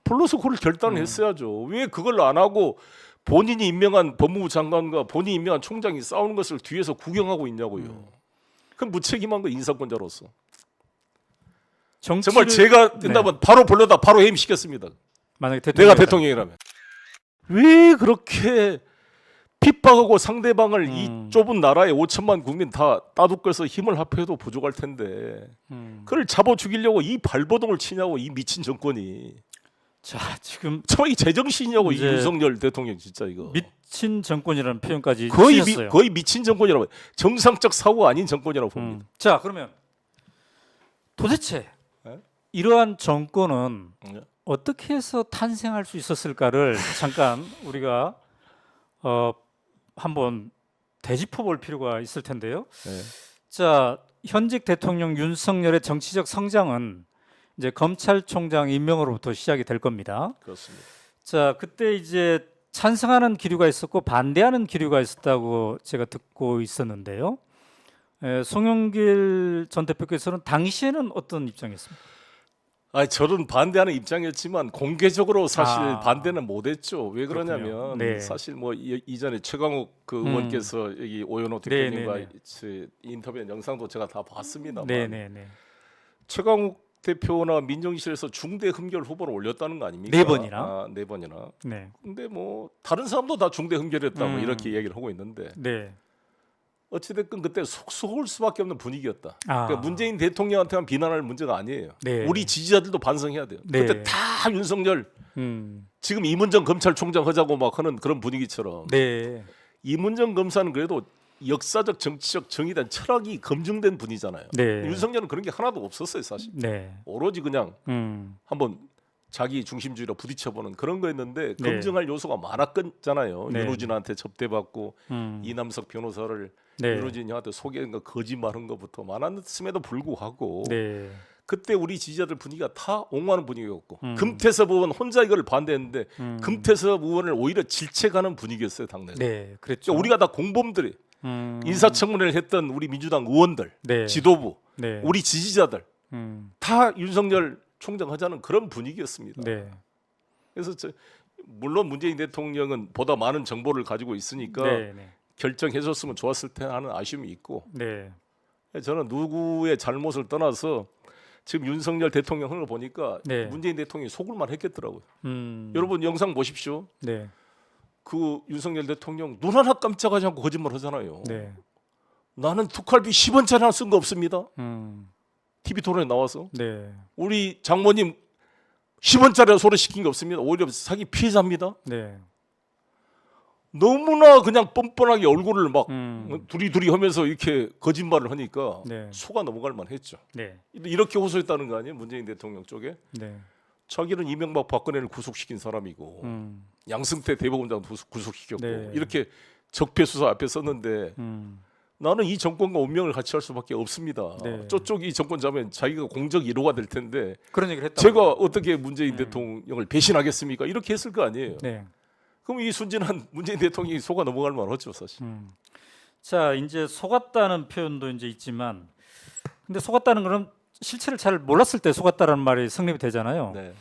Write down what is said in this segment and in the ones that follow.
불러서 그걸 결단을 했어야죠. 왜 그걸 안 하고 본인이 임명한 법무부 장관과 본인이 임명한 총장이 싸우는 것을 뒤에서 구경하고 있냐고요. 그럼 무책임한 거 인사권자로서. 정말 제가 된다면 바로 불러다 바로 해임시켰습니다. 만약에 내가 대통령이라면. 왜 그렇게 핍박하고 상대방을 이 좁은 나라에 5천만 국민 다 따둑거려서 힘을 합해도 부족할 텐데 그걸 잡아 죽이려고 이 발버둥을 치냐고 이 미친 정권이. 자, 지금 이 제정신이냐고 이 윤석열 대통령 진짜 이거. 미친 정권이라는 표현까지 거의 쓰셨어요. 거의 미친 정권이라고. 정상적 사고가 아닌 정권이라고 봅니다. 자, 그러면 도대체 네? 이러한 정권은 네. 어떻게 해서 탄생할 수 있었을까를 잠깐 우리가 한번 되짚어 볼 필요가 있을 텐데요. 네. 자, 현직 대통령 윤석열의 정치적 성장은 이제 검찰총장 임명으로부터 시작이 될 겁니다. 그렇습니다. 자, 그때 이제 찬성하는 기류가 있었고 반대하는 기류가 있었다고 제가 듣고 있었는데요. 송영길 전 대표께서는 당시에는 어떤 입장이었습니까? 저는 반대하는 입장이었지만 공개적으로 사실 아. 반대는 못했죠. 왜 그러냐면 그렇군요. 네. 사실 뭐 이전에 최강욱 그 의원께서 여기 오연호 네, 대표님과 네, 인터뷰한 영상도 제가 다 봤습니다만 네네네. 최강욱 대표나 민정실에서 중대 흠결 후보를 올렸다는 거 아닙니까? 네 번이나? 네 번이나. 네. 근데 뭐 다른 사람도 다 중대 흠결했다고 이렇게 이야기를 하고 있는데 네. 어찌됐든 그때 속속을 수밖에 없는 분위기였다. 아. 그러니까 문재인 대통령한테만 비난할 문제가 아니에요. 네. 우리 지지자들도 반성해야 돼요. 네. 그때 다 윤석열 음. 지금 이문정 검찰총장 하자고 막 하는 그런 분위기처럼 네. 이문정 검사는 그래도 역사적 정치적 정의된 철학이 검증된 분이잖아요. 네. 윤석열은 그런 게 하나도 없었어요 사실. 네. 오로지 그냥 한번 자기 중심주의로 부딪혀보는 그런 거였는데 네. 검증할 요소가 많았잖아요. 네. 윤호진한테 접대받고 이남석 변호사를 네. 윤호진한테 소개한 거 거짓말한 것부터 많았음에도 불구하고 네. 그때 우리 지지자들 분위기가 다 옹호하는 분위기였고 금태섭 의원 혼자 이걸 반대했는데 금태섭 의원을 오히려 질책하는 분위기였어요 당내. 네. 그랬죠. 그러니까 우리가 다 공범들이 인사청문회를 했던 우리 민주당 의원들, 네. 지도부, 네. 우리 지지자들 다 윤석열 총장 하자는 그런 분위기였습니다. 네. 그래서 물론 문재인 대통령은 보다 많은 정보를 가지고 있으니까 네. 네. 결정해줬으면 좋았을 텐데 하는 아쉬움이 있고 네. 저는 누구의 잘못을 떠나서 지금 윤석열 대통령을 보니까 네. 문재인 대통령이 속을만 했겠더라고요. 여러분 영상 보십시오. 네. 그 윤석열 대통령 눈 하나 깜짝하지 않고 거짓말 하잖아요. 네. 나는 특활비 10원짜리 하나 쓴 거 없습니다. 음. TV 토론에 나와서 네. 우리 장모님 10원짜리 소리 시킨 게 없습니다. 오히려 사기 피해자입니다. 네. 너무나 그냥 뻔뻔하게 얼굴을 막 두리두리 하면서 이렇게 거짓말을 하니까 네. 속아 넘어갈 만했죠. 네. 이렇게 호소했다는 거 아니에요? 문재인 대통령 쪽에. 네. 자기는 이명박 박근혜를 구속시킨 사람이고 양승태 대법원장도 구속시켰고 네. 이렇게 적폐 수사 앞에 썼는데 나는 이 정권과 운명을 같이 할 수밖에 없습니다. 네. 저쪽이 정권 잡으면 자기가 공적 1호가 될 텐데 그런 얘기를 했다. 제가 어떻게 문재인 대통령을 배신하겠습니까? 이렇게 했을 거 아니에요. 네. 그럼 이 순진한 문재인 대통령이 속아 넘어갈 만하죠, 사실. 자, 이제 속았다는 표현도 이제 있지만, 근데 속았다는 거는 실체를 잘 몰랐을 때 속았다라는 말이 성립이 되잖아요. 네.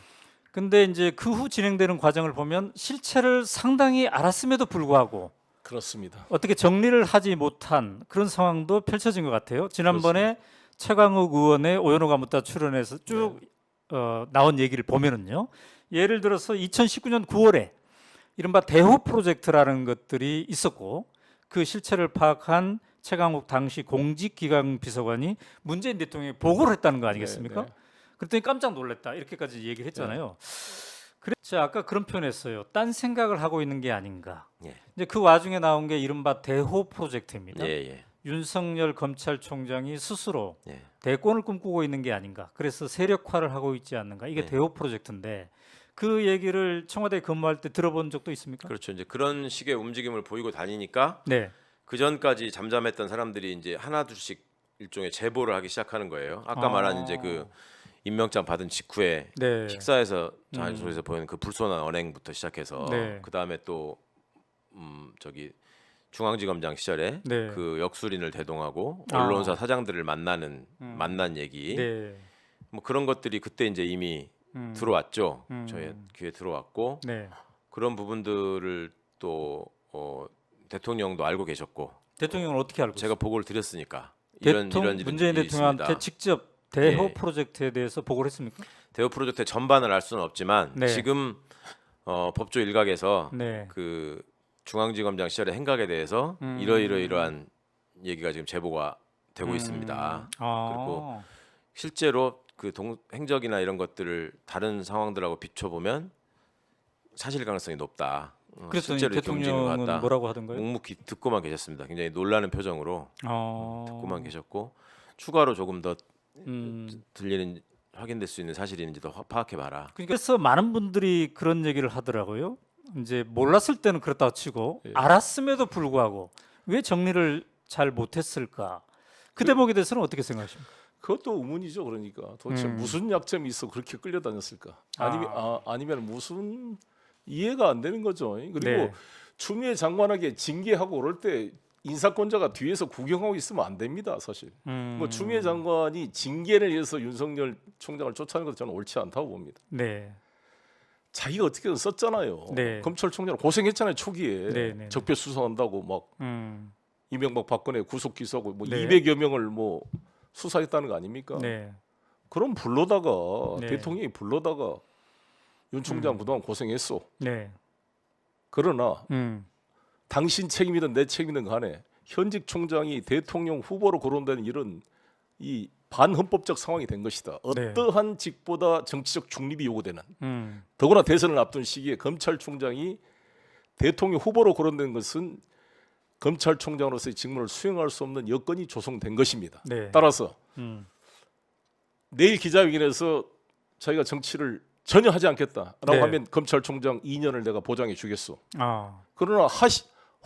근데 이제 그 후 진행되는 과정을 보면 실체를 상당히 알았음에도 불구하고 그렇습니다. 어떻게 정리를 하지 못한 그런 상황도 펼쳐진 것 같아요. 지난번에 최강욱 의원의 오연호 가무다 출연해서 쭉 나온 얘기를 보면은요. 예를 들어서 2019년 9월에 이른바 대호 프로젝트라는 것들이 있었고 그 실체를 파악한 최강욱 당시 공직기강 비서관이 문재인 대통령에 보고를 했다는 거 아니겠습니까? 네. 그랬더니 깜짝 놀랐다 이렇게까지 얘기를 했잖아요. 그래서 아까 그런 표현했어요. 딴 생각을 하고 있는 게 아닌가. 예. 이제 그 와중에 나온 게 이른바 대호 프로젝트입니다. 예, 예. 윤석열 검찰총장이 스스로 예. 대권을 꿈꾸고 있는 게 아닌가. 그래서 세력화를 하고 있지 않는가. 이게 대호 프로젝트인데 그 얘기를 청와대에 근무할 때 들어본 적도 있습니까? 그렇죠. 이제 그런 식의 움직임을 보이고 다니니까 네. 그 전까지 잠잠했던 사람들이 이제 하나둘씩 일종의 제보를 하기 시작하는 거예요. 아까 말한 이제 그 임명장 받은 직후에 네. 식사에서 자연소에서 보이는 그 불손한 언행부터 시작해서 네. 그 다음에 또 저기 중앙지검장 시절에 네. 그 역술인을 대동하고 아. 언론사 사장들을 만난 얘기 네. 뭐 그런 것들이 그때 이제 이미 들어왔죠. 저희 귀에 들어왔고 네. 그런 부분들을 또 대통령도 알고 계셨고 대통령은 어떻게 알고 제가 보고를 드렸으니까 문재인 일이 대통령한테 있습니다. 직접 대호 예. 프로젝트에 대해서 보고를 했습니까? 대우 프로젝트 전반을 알 수는 없지만 네. 지금 법조 일각에서 네. 그 중앙지검장 시절의 행각에 대해서 이러이러한 얘기가 지금 제보가 되고 있습니다. 그리고 실제로 그 행적이나 이런 것들을 다른 상황들하고 비춰보면 사실 가능성이 높다. 그랬더니 실제로 이렇게 움직이는 것 대통령은 같다. 뭐라고 하던가요? 묵묵히 듣고만 계셨습니다. 굉장히 놀라는 표정으로 듣고만 음. 계셨고 추가로 조금 더 들리는 확인될 수 있는 사실인지도 파악해봐라. 그래서 많은 분들이 그런 얘기를 하더라고요. 이제 몰랐을 때는 그렇다고 치고 예. 알았음에도 불구하고 왜 정리를 잘 못했을까? 그 대목에 대해서는 어떻게 생각하십니까? 그것도 의문이죠. 그러니까 도대체 무슨 약점이 있어 그렇게 끌려다녔을까? 아니면 무슨 이해가 안 되는 거죠. 그리고 네. 추미애 장관에게 징계하고 그럴 때 인사권자가 뒤에서 구경하고 있으면 안 됩니다. 사실. 뭐 추미애 장관이 징계를 위해서 윤석열 총장을 쫓아내는 것도 저는 옳지 않다고 봅니다. 네. 자기가 어떻게든 썼잖아요. 네. 검찰총장 고생했잖아요. 초기에 네, 네, 적폐 수사한다고 막 음. 이명박 박근혜 구속 기소하고 뭐 네. 200여 명을 뭐 수사했다는 거 아닙니까? 네. 그럼 불러다가 네. 대통령이 불러다가 윤 총장 그동안 고생했어. 네. 그러나 음. 당신 책임이든 내 책임이든 간에 현직 총장이 대통령 후보로 거론되는 이런 이 반헌법적 상황이 된 것이다. 네. 어떠한 직보다 정치적 중립이 요구되는 음. 더구나 대선을 앞둔 시기에 검찰총장이 대통령 후보로 거론된 것은 검찰총장으로서의 직무를 수행할 수 없는 여건이 조성된 것입니다. 네. 따라서 음. 내일 기자회견에서 자기가 정치를 전혀 하지 않겠다라고 네. 하면 검찰총장 2년을 내가 보장해 주겠소. 아. 그러나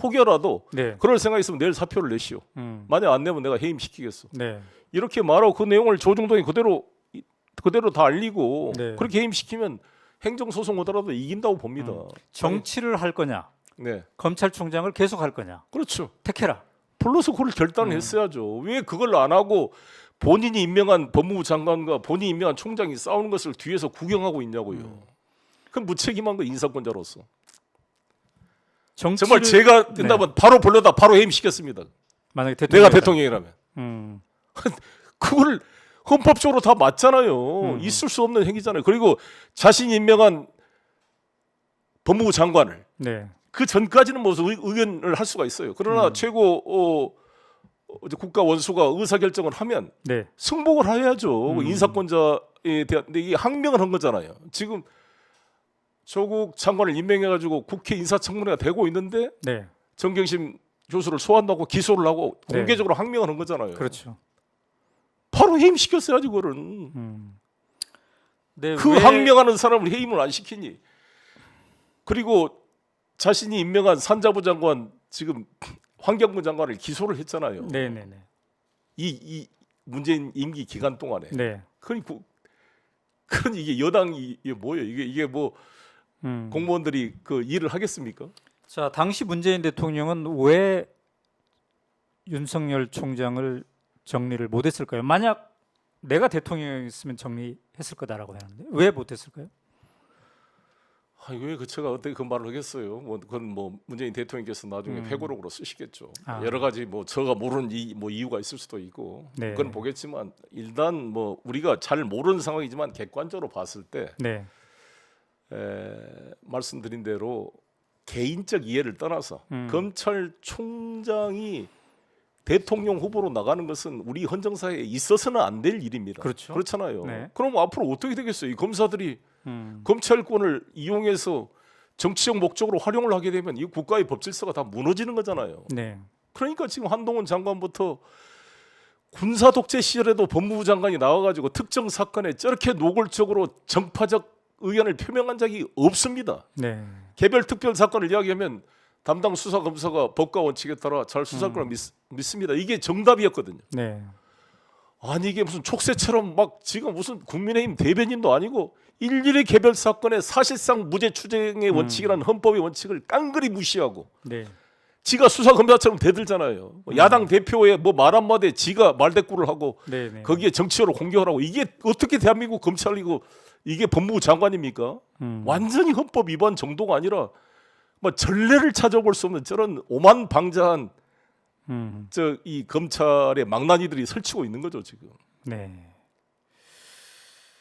혹여라도 네. 그럴 생각이 있으면 내일 사표를 내시오. 만약 안 내면 내가 해임시키겠소. 네. 이렇게 말하고 그 내용을 조중동이 그대로 다 알리고 네. 그렇게 해임시키면 행정소송 오더라도 이긴다고 봅니다. 정치를 할 거냐? 네, 검찰총장을 계속 할 거냐? 그렇죠. 택해라. 불러서 그걸 결단을 했어야죠. 왜 그걸 안 하고 본인이 임명한 법무부 장관과 본인이 임명한 총장이 싸우는 것을 뒤에서 구경하고 있냐고요. 그럼 무책임한 거 인사권자로서. 정말 제가 된다면 바로 불러다 바로 해임시켰습니다. 만약에 내가 대통령이라면. 음. 그걸 헌법적으로 다 맞잖아요. 있을 수 없는 행위잖아요. 그리고 자신이 임명한 법무부 장관을 네. 그 전까지는 무슨 의견을 할 수가 있어요. 그러나 최고 국가 원수가 의사 결정을 하면 네. 승복을 해야죠. 그 인사권자에 대한 근데 이게 항명을 한 거잖아요. 지금 조국 장관을 임명해가지고 국회 인사청문회가 되고 있는데 네. 정경심 교수를 소환하고 기소를 하고 네. 공개적으로 항명을 한 거잖아요. 그렇죠. 바로 해임시켰어야지 그거는. 네, 그 항명하는 사람을 해임을 안 시키니. 그리고 자신이 임명한 산자부 장관 지금 환경부 장관을 기소를 했잖아요. 네, 네, 네. 이 문재인 임기 기간 동안에. 네. 그러니 이게 여당이 이게 뭐예요? 이게 뭐 공무원들이 그 일을 하겠습니까? 자, 당시 문재인 대통령은 왜 윤석열 총장을 정리를 못했을까요? 만약 내가 대통령이었으면 정리했을 거다라고 하는데 왜 못했을까요? 왜 제가 어떻게 그 말을 하겠어요? 뭐 그건 뭐 문재인 대통령께서 나중에 회고록으로 쓰시겠죠. 아. 여러 가지 뭐 제가 모르는 이유가 있을 수도 있고 네. 그건 보겠지만 일단 뭐 우리가 잘 모르는 상황이지만 객관적으로 봤을 때 네. 말씀드린 대로 개인적 이해를 떠나서 검찰총장이 대통령 후보로 나가는 것은 우리 헌정사에 있어서는 안 될 일입니다. 그렇죠. 그렇잖아요. 네. 그럼 앞으로 어떻게 되겠어요? 이 검사들이 검찰권을 이용해서 정치적 목적으로 활용을 하게 되면 이 국가의 법 질서가 다 무너지는 거잖아요. 네. 그러니까 지금 한동훈 장관부터 군사 독재 시절에도 법무부 장관이 나와가지고 특정 사건에 저렇게 노골적으로 정파적 의견을 표명한 적이 없습니다. 네. 개별 특별 사건을 이야기하면 담당 수사 검사가 법과 원칙에 따라 잘 수사할 거라 믿습니다. 이게 정답이었거든요. 네. 아니 이게 무슨 촉새처럼 막 지금 무슨 국민의힘 대변인도 아니고 일일이 개별 사건에 사실상 무죄 추정의 원칙이라는 헌법의 원칙을 깡그리 무시하고 네. 지가 수사 검사처럼 대들잖아요. 야당 대표의 뭐 말 한마디에 지가 말대꾸를 하고 네. 네. 거기에 정치적으로 공격을 하고 이게 어떻게 대한민국 검찰이고 이게 법무부 장관입니까? 완전히 헌법 위반 정도가 아니라 뭐 전례를 찾아볼 수 없는 저런 오만방자한 저 이 검찰의 망나니들이 설치고 있는 거죠 지금. 네.